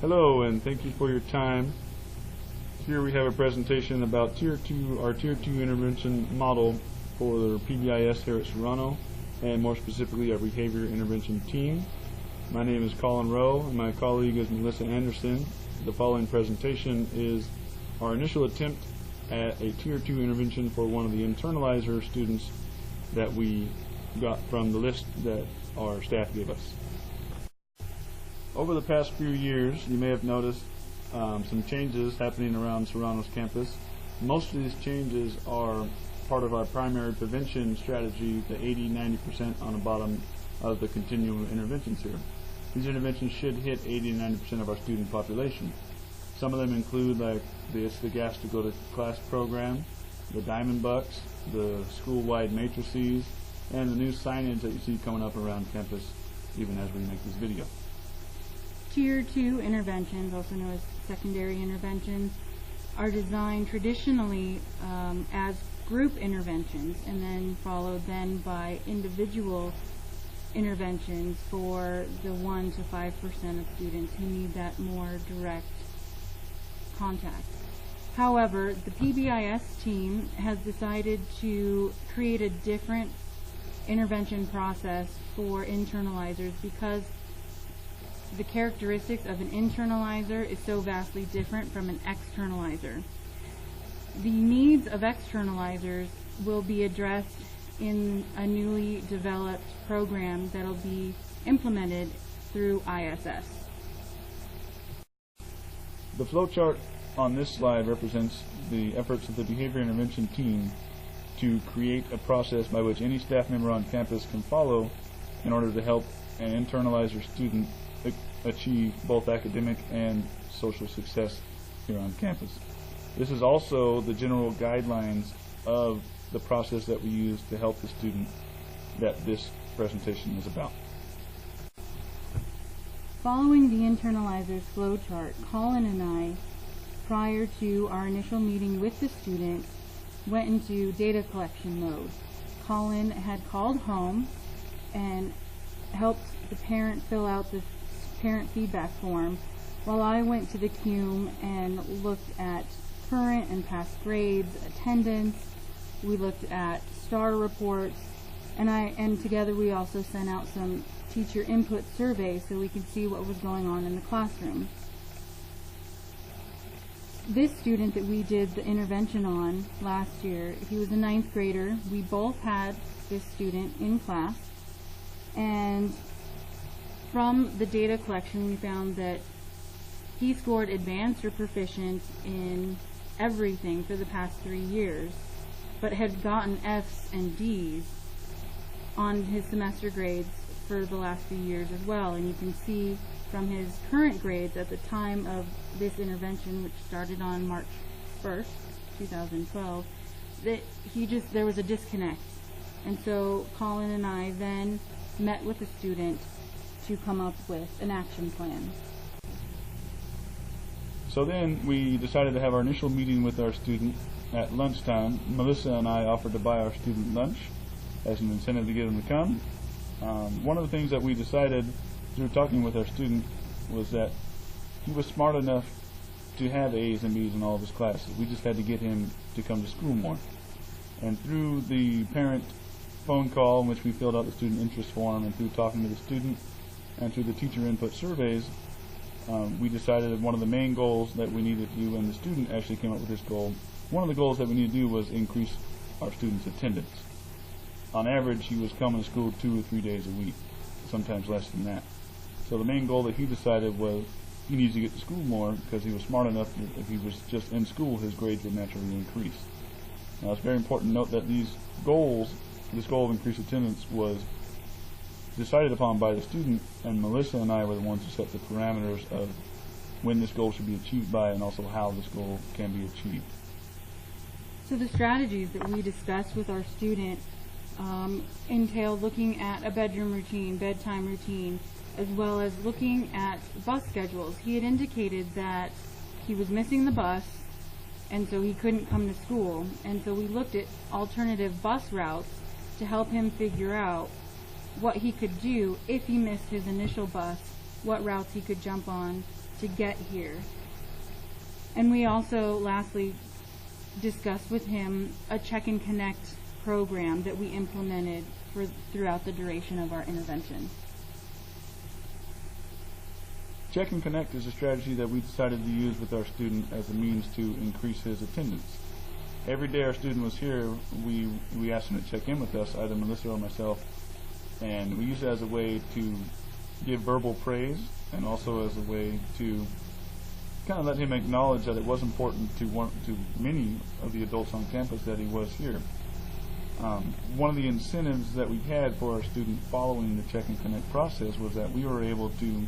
Hello, and thank you for your time. Here we have a presentation about our Tier 2 intervention model for the PBIS here at Serrano, and more specifically our behavior intervention team. My name is Colin Rowe, and my colleague is Melissa Anderson. The following presentation is our initial attempt at a Tier 2 intervention for one of the internalizer students that we got from the list that our staff gave us. Over the past few years, you may have noticed some changes happening around Serrano's campus. Most of these changes are part of our primary prevention strategy, the 80-90% on the bottom of the Continuum of Interventions here. These interventions should hit 80-90% of our student population. Some of them include like the Gas to Go to Class program, the Diamond Bucks, the school-wide matrices, and the new signage that you see coming up around campus even as we make this video. Tier 2 interventions, also known as secondary interventions, are designed traditionally as group interventions and then followed then by individual interventions for the 1 to 5% of students who need that more direct contact. However, the PBIS team has decided to create a different intervention process for internalizers because the characteristics of an internalizer is so vastly different from an externalizer. The needs of externalizers will be addressed in a newly developed program that will be implemented through ISS. The flowchart on this slide represents the efforts of the behavior intervention team to create a process by which any staff member on campus can follow in order to help an internalizer student achieve both academic and social success here on campus. This is also the general guidelines of the process that we use to help the student that this presentation is about. Following the internalizer's flowchart, Colin and I, prior to our initial meeting with the student, went into data collection mode. Colin had called home and helped the parent fill out the parent feedback form, while I went to the CUME and looked at current and past grades, attendance. We looked at star reports, and together we also sent out some teacher input surveys so we could see what was going on in the classroom. This student that we did the intervention on last year, he was a 9th grader. We both had this student in class, and from the data collection we found that he scored advanced or proficient in everything for the past 3 years, but had gotten F's and D's on his semester grades for the last few years as well. And you can see from his current grades at the time of this intervention, which started on March 1st, 2012, that there was a disconnect. And so Colin and I then met with the student to come up with an action plan. So then we decided to have our initial meeting with our student at lunchtime. Melissa and I offered to buy our student lunch as an incentive to get him to come. One of the things that we decided through talking with our student was that he was smart enough to have A's and B's in all of his classes. We just had to get him to come to school more. And through the parent phone call in which we filled out the student interest form, and through talking to the student and through the teacher input surveys, we decided that one of the main goals that we needed to do, and the student actually came up with this goal, one of the goals that we needed to do was increase our students' attendance. On average, he was coming to school 2 or 3 days a week, sometimes less than that. So the main goal that he decided was he needs to get to school more because he was smart enough that if he was just in school, his grades would naturally increase. Now it's very important to note that this goal of increased attendance was decided upon by the student, and Melissa and I were the ones who set the parameters of when this goal should be achieved by and also how this goal can be achieved. So the strategies that we discussed with our student entail looking at a bedroom routine, bedtime routine, as well as looking at bus schedules. He had indicated that he was missing the bus, and so he couldn't come to school, and so we looked at alternative bus routes to help him figure out what he could do if he missed his initial bus, what routes he could jump on to get here. And we also, lastly, discussed with him a check and connect program that we implemented throughout the duration of our intervention. Check and connect is a strategy that we decided to use with our student as a means to increase his attendance. Every day our student was here, we asked him to check in with us, either Melissa or myself, and we used it as a way to give verbal praise and also as a way to kind of let him acknowledge that it was important to many of the adults on campus that he was here. One of the incentives that we had for our student following the check and connect process was that we were able to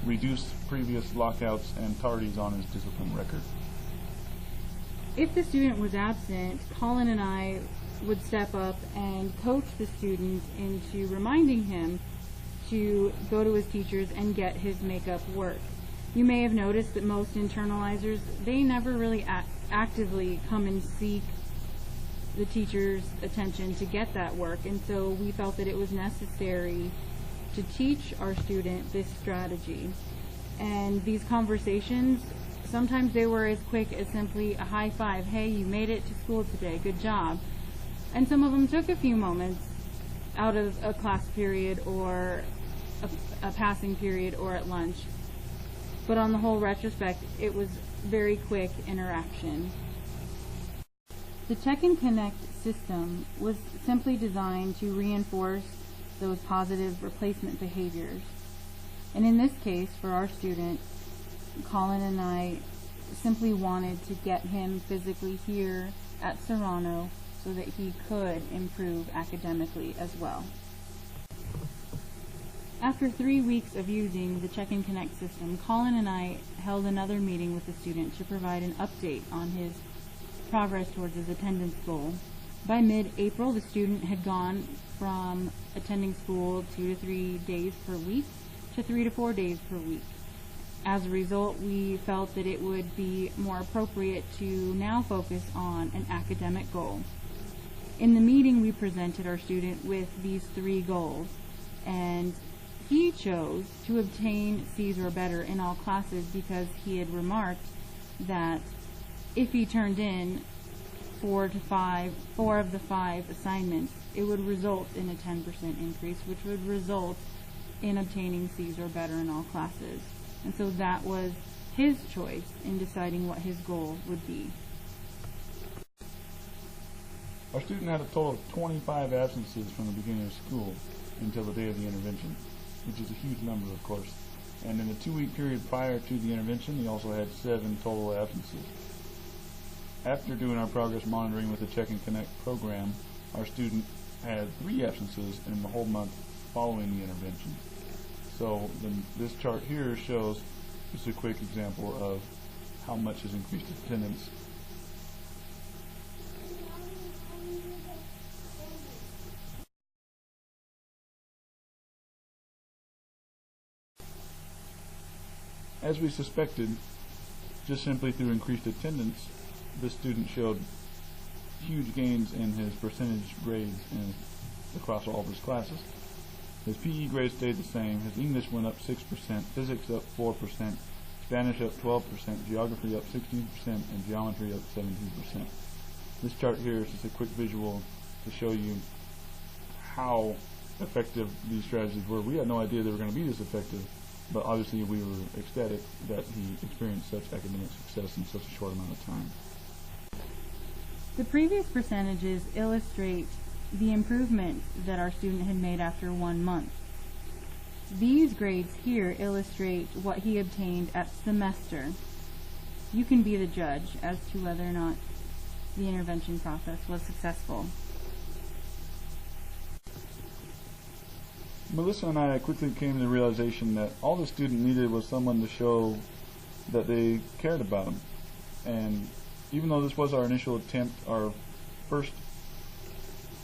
reduce previous lockouts and tardies on his discipline record. If the student was absent, Colin and I would step up and coach the student into reminding him to go to his teachers and get his makeup work. You may have noticed that most internalizers, they never really actively come and seek the teacher's attention to get that work, and so we felt that it was necessary to teach our student this strategy. And these conversations, sometimes they were as quick as simply a high five, hey, you made it to school today, good job. And some of them took a few moments out of a class period or a passing period or at lunch. But on the whole retrospect, it was very quick interaction. The Check and Connect system was simply designed to reinforce those positive replacement behaviors. And in this case, for our student, Colin and I simply wanted to get him physically here at Serrano so that he could improve academically as well. After 3 weeks of using the Check and Connect system, Colin and I held another meeting with the student to provide an update on his progress towards his attendance goal. By mid-April, the student had gone from attending school 2 to 3 days per week to 3 to 4 days per week. As a result, we felt that it would be more appropriate to now focus on an academic goal. In the meeting, we presented our student with these 3 goals, and he chose to obtain C's or better in all classes because he had remarked that if he turned in 4 of the 5 assignments, it would result in a 10% increase, which would result in obtaining C's or better in all classes. And so that was his choice in deciding what his goal would be. Our student had a total of 25 absences from the beginning of school until the day of the intervention, which is a huge number, of course. And in the 2-week period prior to the intervention, he also had 7 total absences. After doing our progress monitoring with the Check and Connect program, our student had 3 absences in the whole month following the intervention. So this chart here shows just a quick example of how much has increased attendance. As we suspected, just simply through increased attendance, this student showed huge gains in his percentage grades across all of his classes. His PE grade stayed the same. His English went up 6%, physics up 4%, Spanish up 12%, geography up 16%, and geometry up 17%. This chart here is just a quick visual to show you how effective these strategies were. We had no idea they were going to be this effective, but obviously we were ecstatic that he experienced such academic success in such a short amount of time. The previous percentages illustrate the improvement that our student had made after 1 month. These grades here illustrate what he obtained at semester. You can be the judge as to whether or not the intervention process was successful. Melissa and I quickly came to the realization that all the student needed was someone to show that they cared about him. And even though this was our initial attempt, our first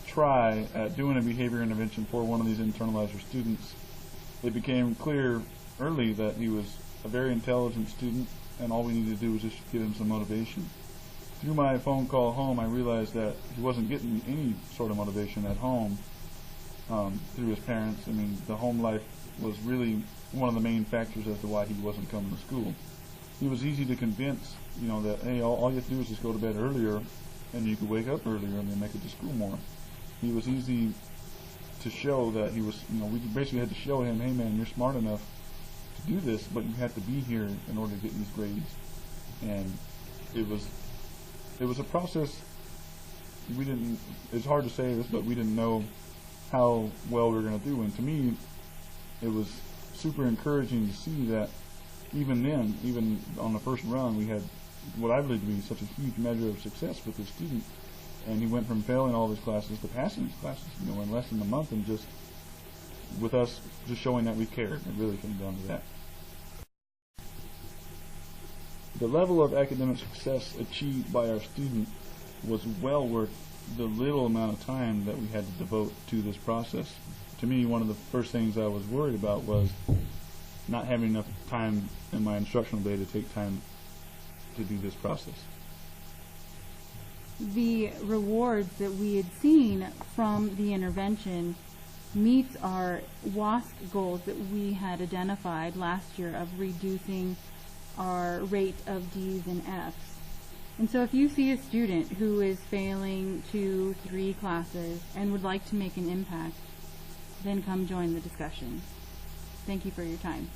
try at doing a behavior intervention for one of these internalizer students, it became clear early that he was a very intelligent student, and all we needed to do was just give him some motivation. Through my phone call home, I realized that he wasn't getting any sort of motivation at home through his parents. I mean, the home life was really one of the main factors as to why he wasn't coming to school. He was easy to convince, that, hey, all you have to do is just go to bed earlier, and you could wake up earlier and then make it to school more. He was easy to show that he was, we basically had to show him, hey man, you're smart enough to do this, but you have to be here in order to get these grades. And it was a process. It's hard to say this, but we didn't know how well we were going to do. And to me, it was super encouraging to see that even then, even on the first run, we had what I believe to be such a huge measure of success with this student. And he went from failing all of his classes to passing his classes, in less than a month, and just with us just showing that we cared. It really came down to that. The level of academic success achieved by our student was well worth the little amount of time that we had to devote to this process. To me, one of the first things I was worried about was not having enough time in my instructional day to take time to do this process. The rewards that we had seen from the intervention meets our WASC goals that we had identified last year of reducing our rate of D's and F's. And so if you see a student who is failing 2, 3 classes and would like to make an impact, then come join the discussion. Thank you for your time.